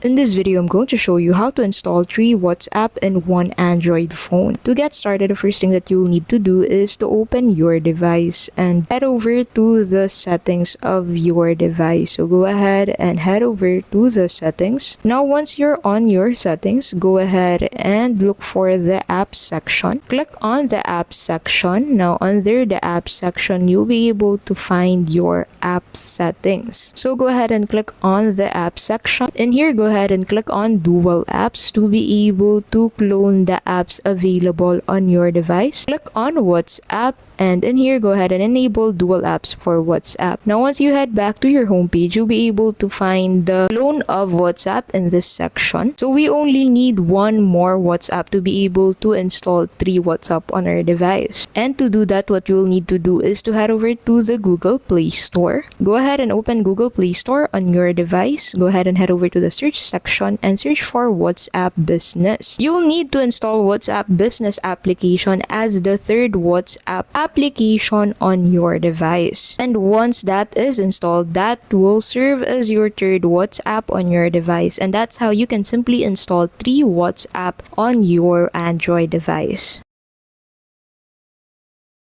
In this video, I'm going to show you how to install 3 WhatsApp in one Android phone. To get started, the first thing that you'll need to do is to open your device and head over to the settings of your device. So go ahead and head over to the settings. Now, once you're on your settings, go ahead and look for the apps section. Click on the apps section. Now, under the apps section, you'll be able to find your app settings. So go ahead and click on the app section. In here, go ahead and click on dual apps to be able to clone the apps available on your device. Click on WhatsApp, and in here, go ahead and enable dual apps for WhatsApp. Now, once you head back to your homepage, you'll be able to find the clone of WhatsApp in this section. So we only need one more WhatsApp to be able to install 3 WhatsApp on our device. And to do that, what you'll need to do is to head over to the Google Play Store. Go ahead and open Google Play Store on your device. Go ahead and head over to the search section and search for WhatsApp Business. You'll need to install WhatsApp Business application as the third WhatsApp application on your device. And once that is installed, that will serve as your third WhatsApp on your device. And that's how you can simply install 3 WhatsApp on your Android device.